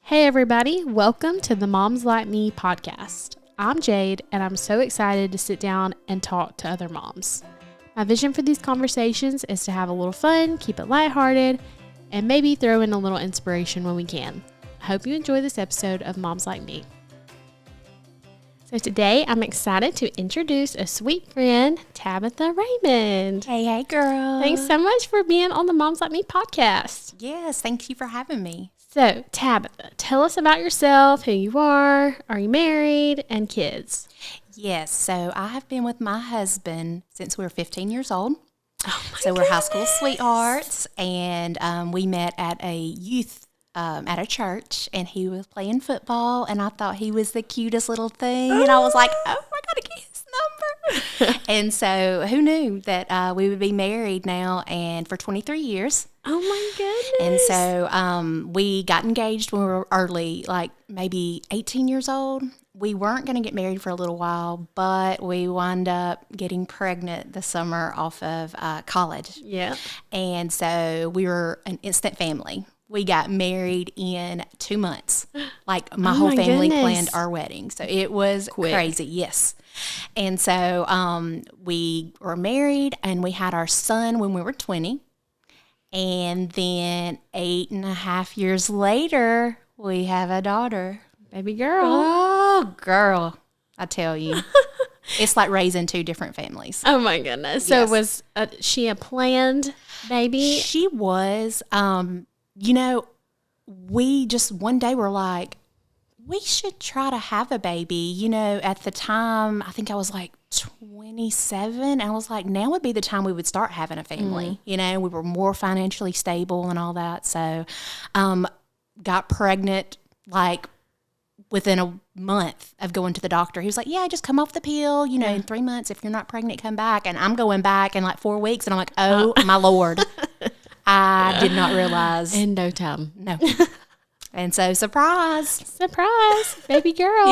Hey everybody, welcome to the Moms Like Me podcast. I'm Jade and I'm so excited to sit down and talk to other moms. My vision for these conversations is to have a little fun, keep it lighthearted, and maybe throw in a little inspiration when we can. I hope you enjoy this episode of Moms Like Me. So today I'm excited to introduce a sweet friend, Tabitha Raymond. Hey, girl. Thanks so much for being on the Moms Like Me podcast. Yes, thank you for having me. So, Tabitha, tell us about yourself, who you are you married, and kids? Yes, so I have been with my husband since we were 15 years old. Oh my So we're high school sweethearts, and we met at a youth at a church, and he was playing football, and I thought he was the cutest little thing, and I was like, oh, I gotta get his number. And so who knew that we would be married now and for 23 years. Oh my goodness. And so we got engaged when we were early, like maybe 18 years old. We weren't going to get married for a little while, but we wound up getting pregnant the summer off of college. Yeah. And so we were an instant family. We got married in 2 months. Like my whole family planned our wedding. So it was crazy. Yes. And so we were married and we had our son when we were 20. And then 8.5 years later, we have a daughter. Baby girl. Oh, girl. I tell you. It's like raising two different families. Oh my goodness. So was she a planned baby? She was. We just one day were like, we should try to have a baby. At the time, I think I was like 27. I was like, now would be the time we would start having a family. We were more financially stable and all that. So got pregnant like within a month of going to the doctor. He was like, yeah, just come off the pill. In 3 months, if you're not pregnant, come back. And I'm going back in like 4 weeks. And I'm like, oh, my Lord. I did not realize. In no time. No. And so, surprise, baby girl.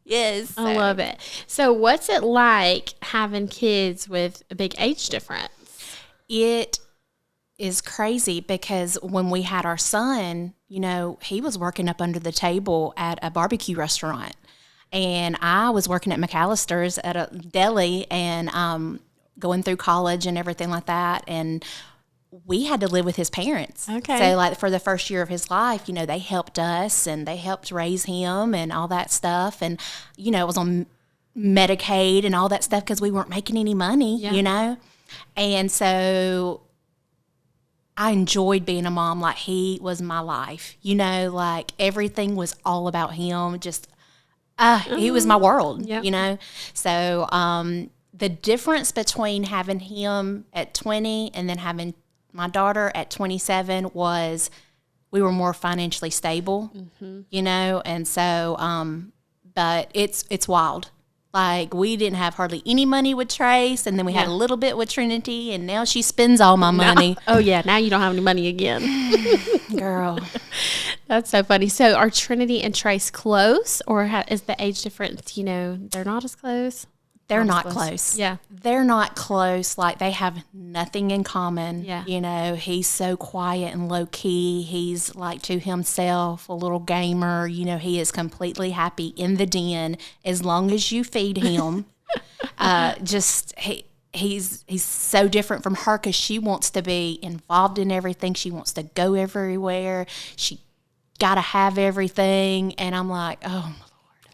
Yes. I love it. So what's it like having kids with a big age difference? It is crazy because when we had our son, he was working up under the table at a barbecue restaurant. And I was working at McAllister's at a deli and going through college and everything like that. And we had to live with his parents. Okay. So like for the first year of his life, they helped us and they helped raise him and all that stuff. And, it was on Medicaid and all that stuff because we weren't making any money, And so I enjoyed being a mom. Like he was my life, like everything was all about him. Just, he was my world, So the difference between having him at 20 and then having my daughter at 27 was we were more financially stable, and so, but it's wild. Like we didn't have hardly any money with Trace, and then we had a little bit with Trinity, and now she spends all my money. Oh yeah, now you don't have any money again. Girl. That's so funny. So are Trinity and Trace close, or is the age difference, they're not as close? They're not close. Yeah. They're not close. Like they have nothing in common. Yeah. He's so quiet and low key. He's like to himself, a little gamer. He is completely happy in the den as long as you feed him. He's so different from her because she wants to be involved in everything. She wants to go everywhere. She got to have everything. And I'm like, oh,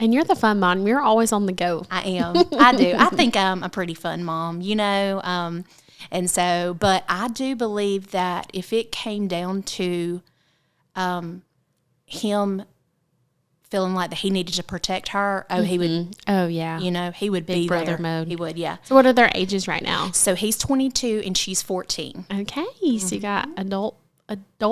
and you're the fun mom. You're always on the go. I am. I do. I think I'm a pretty fun mom, and so, but I do believe that if it came down to him feeling like that he needed to protect her, he would. Oh, yeah. He would Big be brother there. mode. He would, yeah. So what are their ages right now? So he's 22 and she's 14. Okay. So you got adult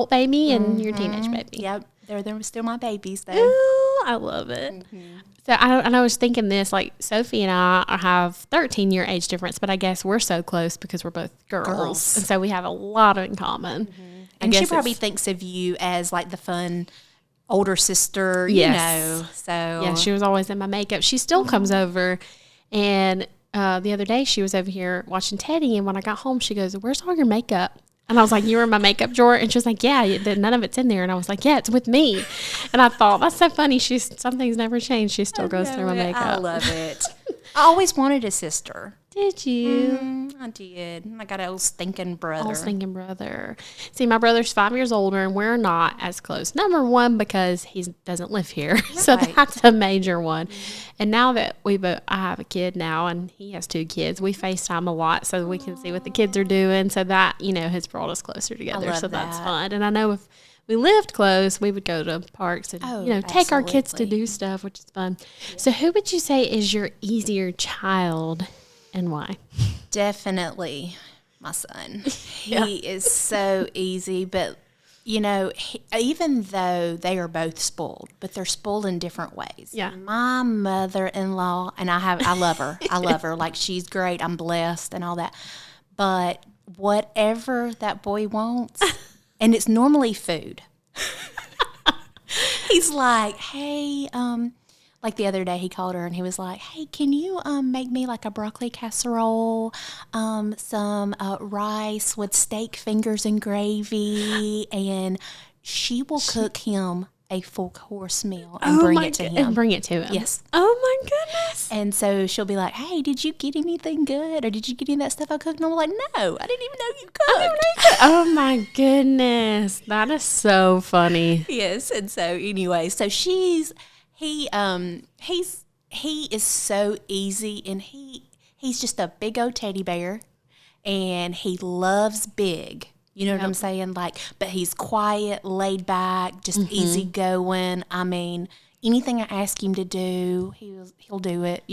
baby and your teenage baby. Yep. They're still my babies, though. Ooh, I love it. Mm-hmm. So I was thinking this, like Sophie and I have 13-year age difference, but I guess we're so close because we're both girls. And so we have a lot in common. Mm-hmm. And she probably thinks of you as like the fun older sister, So yeah, she was always in my makeup. She still comes over, and the other day she was over here watching Teddy, and when I got home, she goes, "Where's all your makeup?" And I was like, you were in my makeup drawer? And she was like, yeah, none of it's in there. And I was like, yeah, it's with me. And I thought, that's so funny. Something's never changed. She still goes through my makeup. I love it. I always wanted a sister. Did you? I did. I got an old stinking brother. See, my brother's 5 years older, and we're not as close. Number one, because he doesn't live here. Right. So that's a major one. And now that I have a kid now, and he has 2 kids, we FaceTime a lot so we can see what the kids are doing. So that, has brought us closer together. So that's fun. And I know if we lived close, we would go to parks and, take our kids to do stuff, which is fun. Yeah. So who would you say is your easier child? And why? Definitely my son. He is so easy, but even though they are both spoiled, but they're spoiled in different ways. Yeah. My mother-in-law, and I love her. I love her. Like, she's great. I'm blessed and all that. But whatever that boy wants, and it's normally food. He's like, hey, like the other day, he called her and he was like, hey, can you make me like a broccoli casserole, some rice with steak fingers and gravy, and she will cook him a full course meal and bring it to him. And bring it to him. Yes. Oh, my goodness. And so she'll be like, hey, did you get anything good? Or did you get any of that stuff I cooked? And I'm like, no, I didn't even know you cooked. Oh, my goodness. That is so funny. Yes. And so anyway, so he is so easy, and he's just a big old teddy bear, and he loves big. You know what I'm saying? Like, but he's quiet, laid back, just easy going. I mean, anything I ask him to do, he'll do it.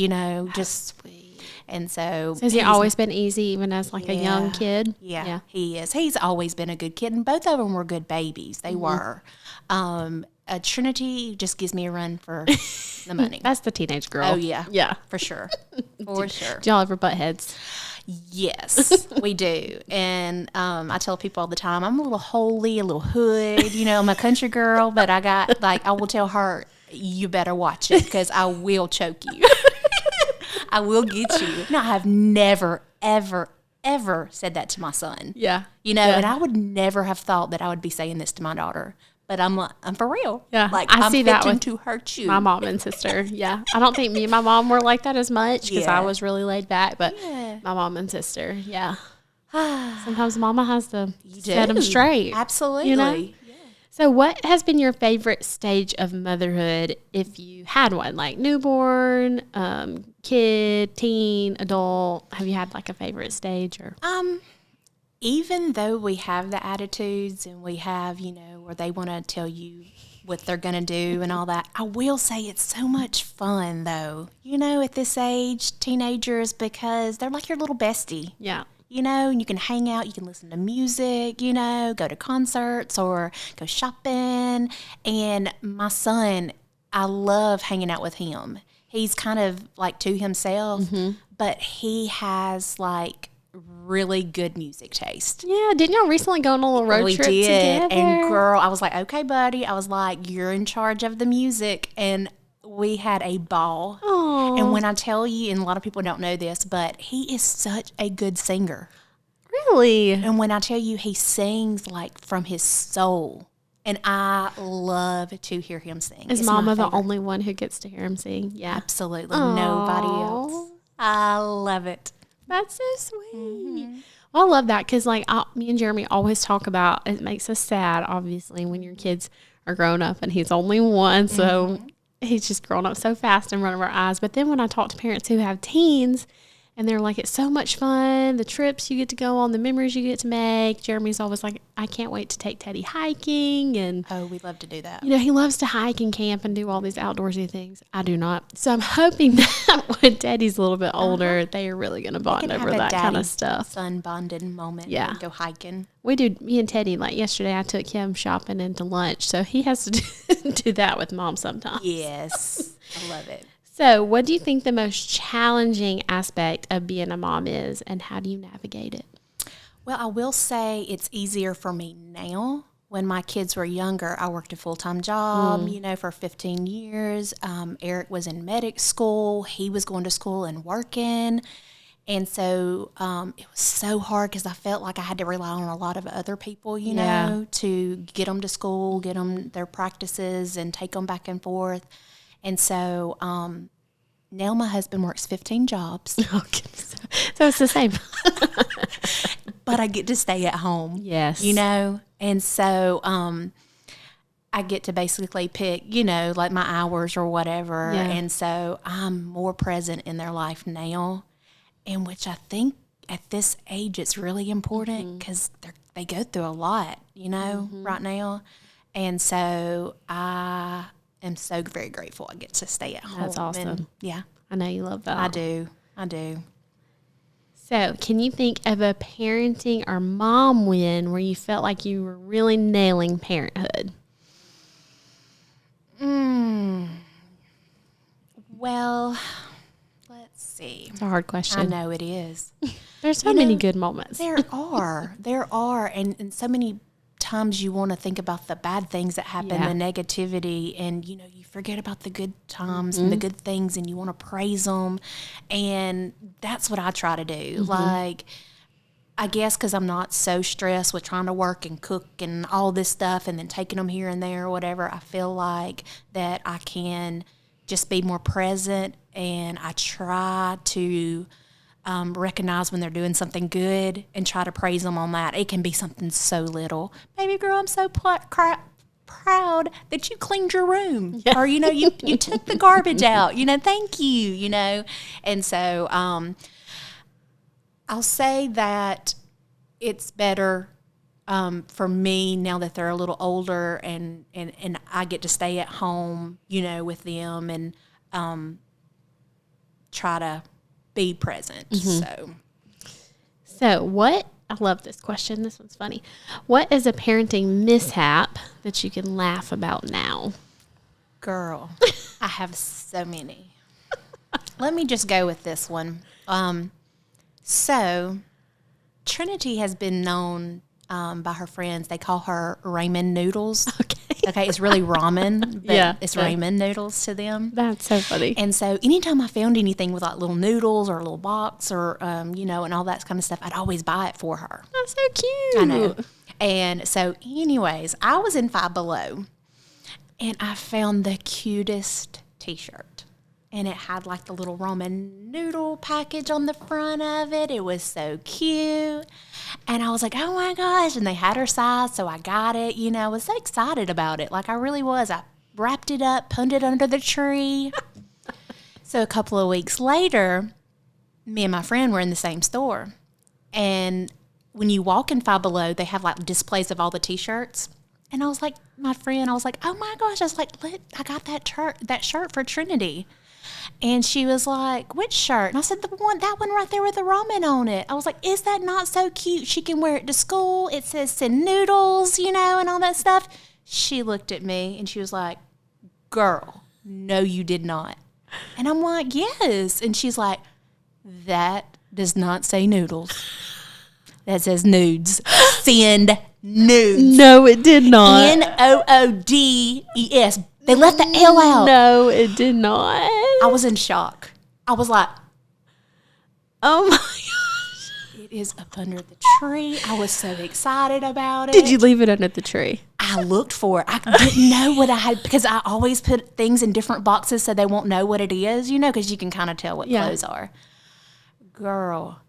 Just sweet. And so has he always been easy, even as like a young kid? Yeah, he is. He's always been a good kid, and both of them were good babies. They were. Trinity just gives me a run for the money. That's the teenage girl. Oh, yeah. Yeah. For sure. For sure. Do y'all ever butt heads? Yes, we do. And I tell people all the time, I'm a little holy, a little hood. I'm a country girl, but I will tell her, you better watch it because I will choke you. I will get you. No, I have never, ever, ever said that to my son. Yeah. And I would never have thought that I would be saying this to my daughter. But I'm for real. Yeah, like I I'm see that with to hurt you. My mom and sister. Yeah, I don't think me and my mom were like that as much because I was really laid back. But my mom and sister, yeah. Sometimes mama has to set them straight. Absolutely. Yeah. So, what has been your favorite stage of motherhood, if you had one, like newborn, kid, teen, adult? Have you had like a favorite stage or? Even though we have the attitudes and we have, where they want to tell you what they're going to do and all that, I will say it's so much fun, though, at this age, teenagers, because they're like your little bestie. Yeah. And you can hang out, you can listen to music, go to concerts or go shopping. And my son, I love hanging out with him. He's kind of like to himself, but he has like really good music taste. Yeah, didn't y'all recently go on a little road trip together? And girl, I was like, okay, buddy. I was like, you're in charge of the music, and we had a ball. Aww. And when I tell you, and a lot of people don't know this, but he is such a good singer. Really? And when I tell you, he sings like from his soul, and I love to hear him sing. Is Mama the only one who gets to hear him sing? Yeah, absolutely. Aww. Nobody else. I love it. That's so sweet. Well, I love that because, like, me and Jeremy always talk about, it makes us sad, obviously, when your kids are grown up and he's only one. So he's just grown up so fast in front of our eyes. But then when I talk to parents who have teens and they're like, it's so much fun, the trips you get to go on, the memories you get to make. Jeremy's always like, I can't wait to take Teddy hiking. And we love to do that. He loves to hike and camp and do all these outdoorsy things. I do not. So I'm hoping that when Teddy's a little bit older, they are really going to bond over that kind of stuff. Son bonded moment. Yeah. And go hiking. We do, me and Teddy, like yesterday I took him shopping and to lunch. So he has to do that with Mom sometimes. Yes. I love it. So what do you think the most challenging aspect of being a mom is, and how do you navigate it? Well, I will say it's easier for me now. When my kids were younger, I worked a full-time job, for 15 years. Eric was in medic school. He was going to school and working. And so it was so hard because I felt like I had to rely on a lot of other people, you Yeah. know, to get them to school, get them their practices, and take them back and forth. And so now my husband works 15 jobs, Okay. So it's the same. but I get to stay at home. Yes. You know? And so I get to basically pick, you know, like my hours or whatever. Yeah. And so I'm more present in their life now, and which I think at this age it's really important because they go through a lot, you know, right now. And so I am so very grateful I get to stay at home. That's awesome. And, yeah. I know you love that. I do. So, can you think of a parenting or mom win where you felt like you were really nailing parenthood? Well, let's see. It's a hard question. I know it is. There's so many good moments. There are. And so many times you want to think about the bad things that happen, Yeah. the negativity, and, you know, you forget about the good times and the good things, and you want to praise them. And that's what I try to do. Like, I guess because I'm not so stressed with trying to work and cook and all this stuff and then taking them here and there or whatever, I feel like that I can just be more present, and I try to recognize when they're doing something good and try to praise them on that. It can be something so little. Baby girl, I'm so proud that you cleaned your room. Yeah. Or, you know, you took the garbage out. You know, thank you, you know. And so I'll say that it's better for me now that they're a little older and I get to stay at home, you know, with them and try to be present. So, what, I love this question. This one's funny. What is a parenting mishap that you can laugh about now? Girl, I have so many. Let me just go with this one. So, Trinity has been known by her friends. They call her Raymond Noodles. Okay, it's really ramen, but it's Raymond Noodles to them. That's so funny. And so anytime I found anything with like little noodles or a little box or, you know, and all that kind of stuff, I'd always buy it for her. That's so cute. I know. And so anyways, I was in Five Below and I found the cutest T-shirt. And it had like the little ramen noodle package on the front of it. It was so cute. And I was like, oh my gosh. And they had her size, so I got it. You know, I was so excited about it. Like I really was. I wrapped it up, put it under the tree. So a couple of weeks later, me and my friend were in the same store. And when you walk in Five Below, they have like displays of all the T-shirts. And I was like, my friend, I was like, oh my gosh. I was like, look, I got that shirt for Trinity. And she was like, which shirt? And I said, that one right there with the ramen on it. I was like, is that not so cute? She can wear it to school. It says send noodles, you know, and all that stuff. She looked at me and she was like, girl, no, you did not. And I'm like, yes. And she's like, that does not say noodles. That says nudes. Send nudes. No, it did not. Noodes. They left the L out. No, it did not. I was in shock. I was like, oh my gosh. It is up under the tree. I was so excited about it. Did you leave it under the tree? I looked for it. I didn't know what I had because I always put things in different boxes so they won't know what it is, you know, because you can kind of tell what clothes are. Girl.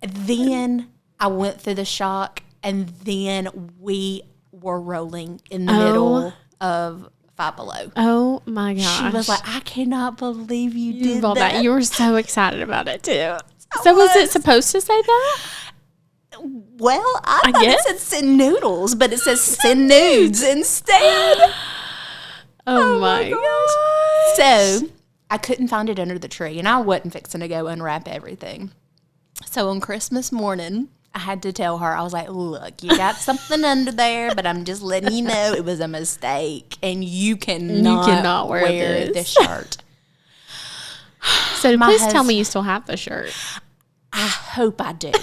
Then I went through the shock, and then we were rolling in the middle of Five Below. Oh my gosh. She was like, I cannot believe you did that. You were so excited about it too. So was it supposed to say that? Well, I thought it said send noodles, but it says send nudes instead. Oh my gosh. So I couldn't find it under the tree, and I wasn't fixing to go unwrap everything. So on Christmas morning, I had to tell her, I was like, look, you got something under there, but I'm just letting you know it was a mistake, and you cannot wear this shirt. So please tell me you still have the shirt. I hope I do.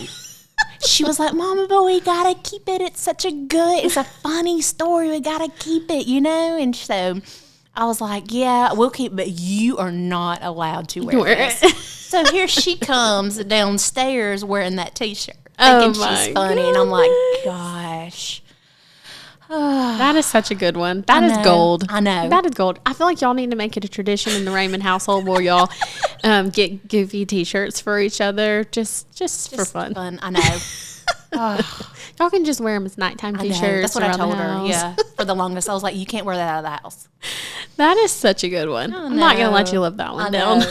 She was like, Mama, but we got to keep it. It's a funny story. We got to keep it, you know? And so I was like, yeah, we'll keep, but you are not allowed to wear this. So here she comes downstairs wearing that T-shirt, thinking she's funny. Goodness. And I'm like, gosh. That is such a good one. That is gold. I know. That is gold. I feel like y'all need to make it a tradition in the Raymond household where y'all get goofy T-shirts for each other just for fun. I know. Y'all can just wear them as nighttime T-shirts. That's what I told her. Yeah, for the longest, I was like, you can't wear that out of the house. That is such a good one. I'm not gonna let you live that one down.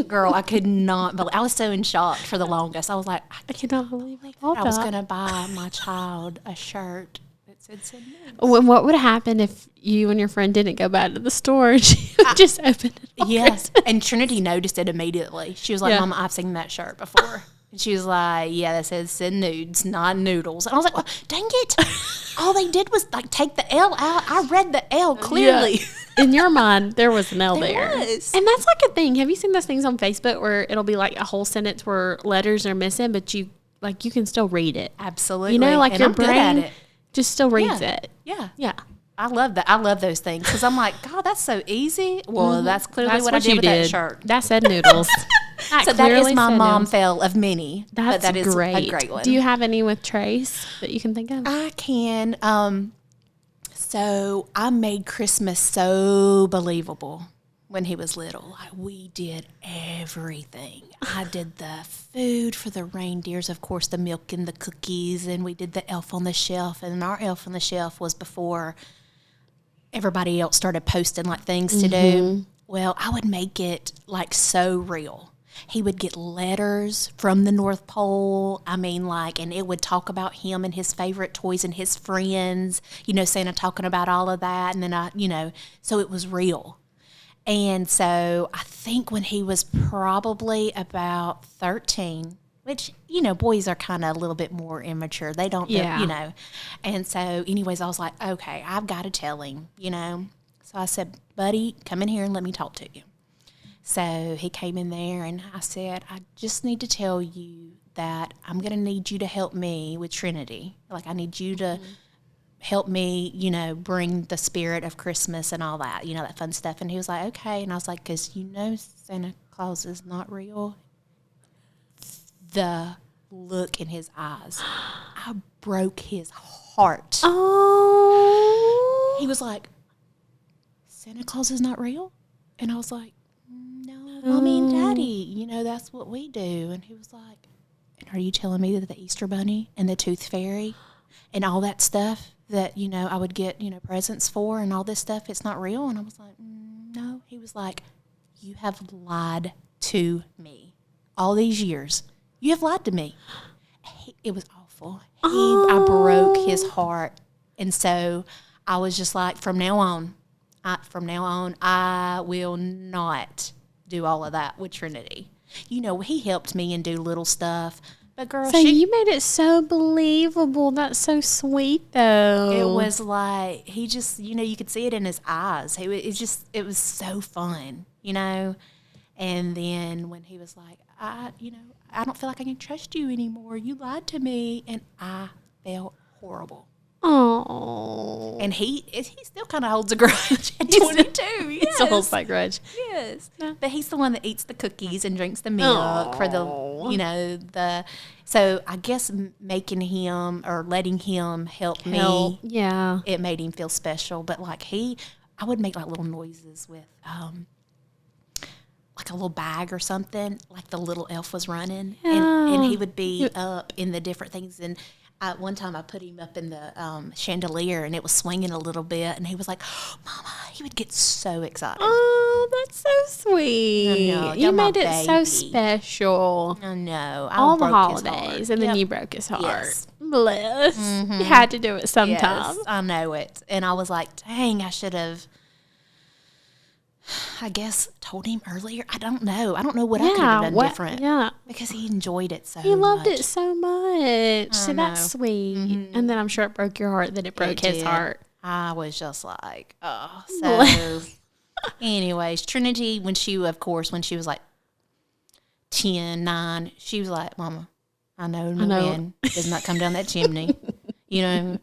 Girl, I could not believe. I was so in shock for the longest. I was like, I cannot believe I was gonna buy my child a shirt. It's what would happen if you and your friend didn't go back to the store and she would just open it? Yes, and Trinity noticed it immediately. She was like, Mama, I've seen that shirt before. And she was like, yeah, that says send nudes, not noodles. And I was like, well, dang it. All they did was like take the L out. I read the L clearly. Yeah. In your mind, there was an L there. Was. And that's like a thing. Have you seen those things on Facebook where it'll be like a whole sentence where letters are missing, but you can still read it? Absolutely. You know, like and your I'm brain good at it. Just still reads it. Yeah. Yeah. I love that. I love those things because I'm like, God, that's so easy. Well, that's clearly what I did with that shirt. That said noodles. So that is my mom fail of many. That is great. A great one. Do you have any with Trace that you can think of? I can. So I made Christmas so believable when he was little. Like, we did everything. I did the food for the reindeers, of course, the milk and the cookies, and we did the elf on the shelf. And our elf on the shelf was before everybody else started posting like things to do. Well, I would make it like so real. He would get letters from the North Pole. I mean, like, and it would talk about him and his favorite toys and his friends, you know, Santa talking about all of that. And then so it was real. And so I think when he was probably about 13, which, you know, boys are kind of a little bit more immature. They don't, you know. And so anyways, I was like, okay, I've got to tell him, you know. So I said, buddy, come in here and let me talk to you. So he came in there and I said, I just need to tell you that I'm going to need you to help me with Trinity. Like, I need you to help me, you know, bring the spirit of Christmas and all that, you know, that fun stuff. And he was like, okay. And I was like, because, you know, Santa Claus is not real. The look in his eyes, I broke his heart. Oh. He was like, Santa Claus is not real? And I was like, no, Mommy and Daddy, you know, that's what we do. And he was like, and are you telling me that the Easter Bunny and the Tooth Fairy and all that stuff that, you know, I would get, you know, presents for and all this stuff, it's not real? And I was like, no. He was like, you have lied to me all these years. You have lied to me. It was awful. I broke his heart. And so I was just like, from now on, I will not do all of that with Trinity. You know, he helped me and do little stuff. But girl, so you made it so believable. That's so sweet, though. It was like, he just, you know, you could see it in his eyes. It was so fun, you know. And then when he was like, I don't feel like I can trust you anymore. You lied to me. And I felt horrible. Oh. And he still kind of holds a grudge at 22. Yes. He still holds that grudge. Yes. No. But he's the one that eats the cookies and drinks the milk for the, you know, so I guess making him or letting him help me. Yeah. It made him feel special. But like I would make like little noises with, like a little bag or something, like the little elf was running. Yeah. And he would be up in the different things. And one time I put him up in the chandelier and it was swinging a little bit. And he was like, Mama, he would get so excited. Oh, that's so sweet. I know, you made it so special. I know. All the holidays. And then you broke his heart. Yes. Bless. Mm-hmm. You had to do it sometime. Yes, I know it. And I was like, dang, I should have, I guess, told him earlier. I don't know. I don't know what I could have done different. Yeah. Because he enjoyed it so much. He loved it so much. So that's sweet. Mm-hmm. And then I'm sure it broke your heart that it broke his heart. I was just like, oh. So anyways, Trinity, when she was like 10, 9, she was like, Mama, I know no man does not come down that chimney. You know,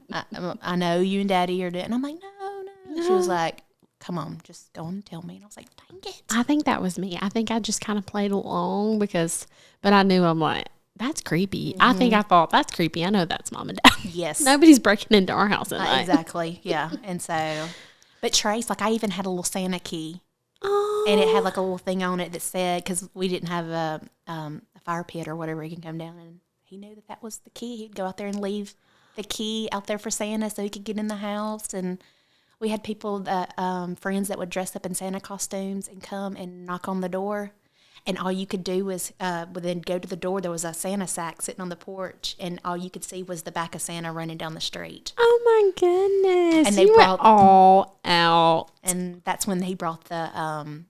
I know you and Daddy are dead. And I'm like, no. She was like, come on, just go and tell me. And I was like, dang it. I think that was me. I think I just kind of played along but I knew, I'm like, that's creepy. I think I thought, that's creepy. I know that's mom and dad. Yes. Nobody's breaking into our house at night. Exactly. Yeah. And so, but Trace, like, I even had a little Santa key. Oh. And it had like a little thing on it that said, because we didn't have a fire pit or whatever, he can come down, and he knew that was the key. He'd go out there and leave the key out there for Santa so he could get in the house. And we had people that friends that would dress up in Santa costumes and come and knock on the door. And all you could do was then go to the door. There was a Santa sack sitting on the porch, and all you could see was the back of Santa running down the street. Oh my goodness! And they brought all out. And that's when he brought the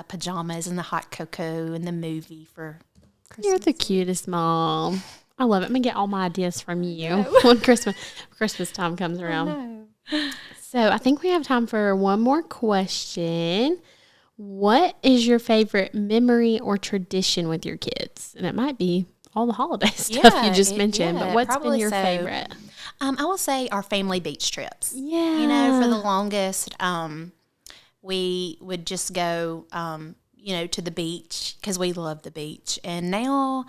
pajamas and the hot cocoa and the movie for Christmas. You're the cutest mom. I love it. I'm gonna get all my ideas from you when Christmas time comes around. So I think we have time for one more question. What is your favorite memory or tradition with your kids? And it might be all the holiday stuff you just mentioned, but what's been your favorite? I will say our family beach trips. Yeah. You know, for the longest, we would just go, to the beach because we love the beach. And now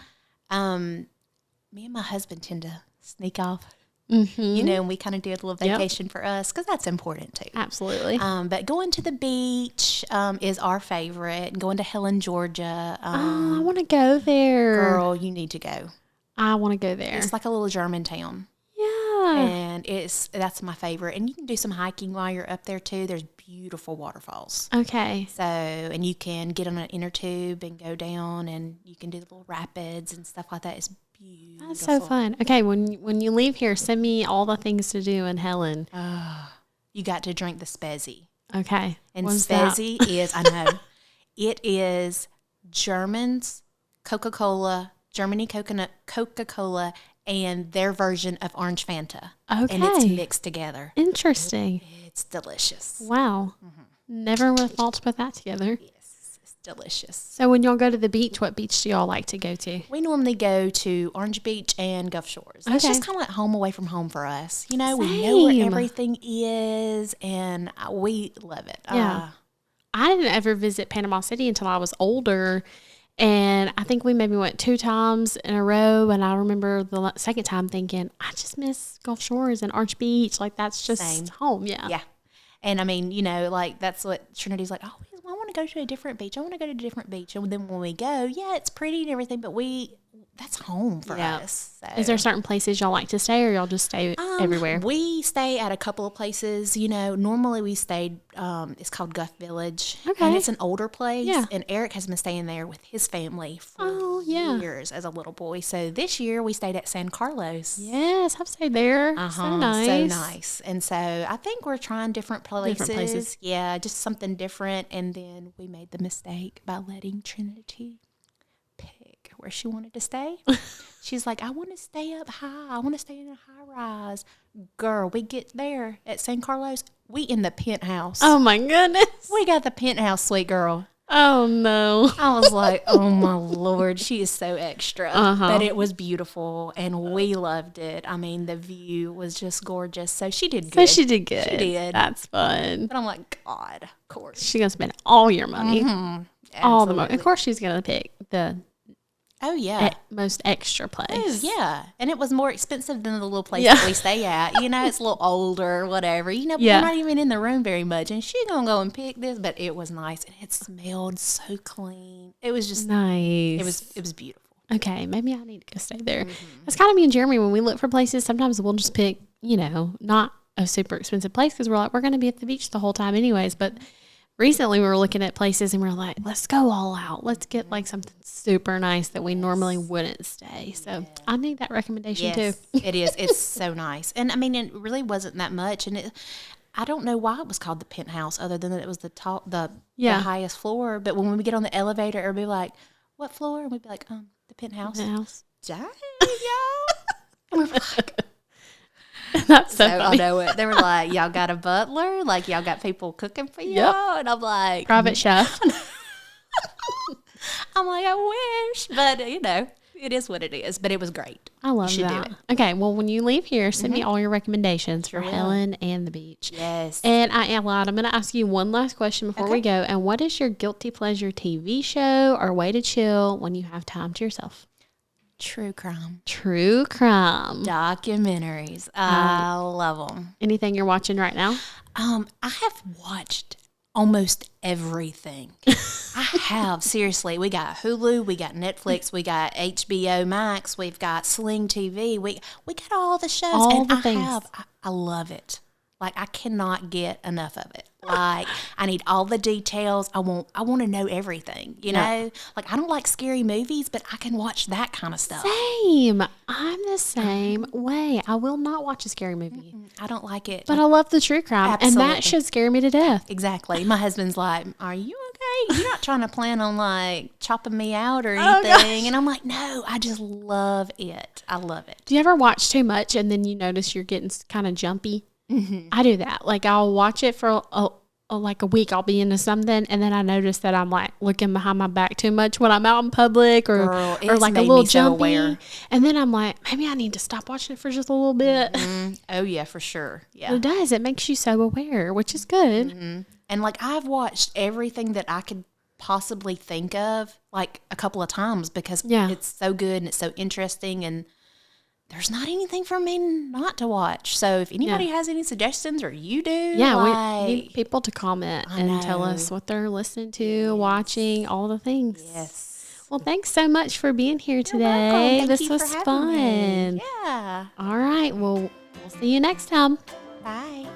me and my husband tend to sneak off. Mm-hmm. And we kind of do a little vacation for us because that's important too. Absolutely. But going to the beach is our favorite. Going to Helen, Georgia. I want to go there. Girl, you need to go. I want to go there. It's like a little German town. Yeah. And that's my favorite. And you can do some hiking while you're up there too. There's beautiful waterfalls. Okay. So, and you can get on an inner tube and go down, and you can do the little rapids and stuff like that. It's beautiful. That's so fun. Okay, when you leave here, send me all the things to do in Helen. You got to drink the Spezi. Okay. And Spezi is, I know, it is Germany's Coca-Cola, and their version of Orange Fanta. Okay. And it's mixed together. Interesting. It's delicious. Wow. Mm-hmm. Never would have thought to put that together. Yes, it's delicious. So when y'all go to the beach, what beach do y'all like to go to? We normally go to Orange Beach and Gulf Shores. It's just kind of like home away from home for us. You know, we know where everything is, and we love it. Yeah. I didn't ever visit Panama City until I was older. And I think we maybe went 2 times in a row. And I remember the second time thinking, I just miss Gulf Shores and Orange Beach. Like, that's just home. Yeah. Yeah. And I mean, like, that's what Trinity's like, oh, I want to go to a different beach. I want to go to a different beach. And then when we go, it's pretty and everything, but that's home for us. So. Is there certain places y'all like to stay, or y'all just stay everywhere? We stay at a couple of places. Normally we stayed, it's called Guff Village. Okay. And it's an older place. Yeah. And Eric has been staying there with his family for years as a little boy. So this year we stayed at San Carlos. Yes, I've stayed there. So nice. So nice. And so I think we're trying different places. Yeah, just something different. And then we made the mistake by letting Trinity pick where she wanted to stay. She's like, I want to stay up high. I want to stay in a high rise. Girl, we get there at San Carlos. We in the penthouse. Oh, my goodness. We got the penthouse, sweet girl. Oh, no. I was like, oh, my Lord. She is so extra. But it was beautiful, and we loved it. I mean, the view was just gorgeous. So she did good. She did good. She did. That's fun. But I'm like, God, of course. She's going to spend all your money. Mm-hmm. All the money. Of course, she's going to pick the most extra place. Oh, yeah. And it was more expensive than the little place that we stay at. It's a little older, whatever. We're not even in the room very much. And she's going to go and pick this. But it was nice. And it smelled so clean. It was just nice. It was beautiful. Okay. Maybe I need to go stay there. That's kind of me and Jeremy. When we look for places, sometimes we'll just pick, not a super expensive place because we're like, we're going to be at the beach the whole time anyways. But recently we were looking at places and we were like, let's go all out. Let's get like something super nice that we normally wouldn't stay. So I need that recommendation too. It is. It's so nice. And I mean, it really wasn't that much. And I don't know why it was called the penthouse other than that it was the top, the highest floor. But when we get on the elevator, everybody be like, what floor? And we'd be like, the penthouse. Dang, y'all. And we're like, that's so funny. I know it. They were like, y'all got a butler? Like, y'all got people cooking for y'all? Yep. And I'm like, private chef. I'm like, I wish. But, It is what it is, but it was great. I love you should that. do it. Okay, well, when you leave here, send me all your recommendations for will. Helen and the beach. Yes. And I lied. I'm going to ask you one last question before we go. And what is your guilty pleasure TV show or way to chill when you have time to yourself? True crime. True crime. Documentaries. I love them. Anything you're watching right now? I have watched almost everything. I have, seriously. We got Hulu, we got Netflix, we got HBO Max, we've got Sling TV. We got all the shows. All the things. I love it. Like, I cannot get enough of it. Like, I need all the details. I want to know everything, you know? Like, I don't like scary movies, but I can watch that kind of stuff. Same. I'm the same way. I will not watch a scary movie. I don't like it. But I love the true crime. Absolutely. And that should scare me to death. Exactly. My husband's like, are you okay? You're not trying to plan on, like, chopping me out or anything. And I'm like, no, I just love it. I love it. Do you ever watch too much and then you notice you're getting kind of jumpy? Mm-hmm. I do that. Like, I'll watch it for like a week. I'll be into something, and then I notice that I'm like looking behind my back too much when I'm out in public, or like a little jumpy. So and then I'm like, maybe I need to stop watching it for just a little bit. Mm-hmm. Oh yeah, for sure. Yeah, it does. It makes you so aware, which is good. Mm-hmm. And like, I've watched everything that I could possibly think of like a couple of times because it's so good and it's so interesting, and there's not anything for me not to watch. So if anybody has any suggestions, or you do, we need people to comment and tell us what they're listening to, watching, all the things. Yes. Well, thanks so much for being here today. This was fun. Yeah. All right. Well, we'll see you next time. Bye.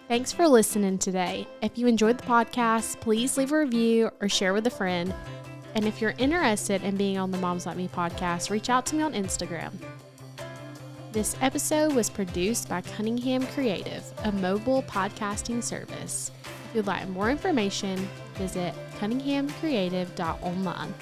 Thanks for listening today. If you enjoyed the podcast, please leave a review or share with a friend. And if you're interested in being on the Moms Like Me podcast, reach out to me on Instagram. This episode was produced by Cunningham Creative, a mobile podcasting service. If you'd like more information, visit cunninghamcreative.online.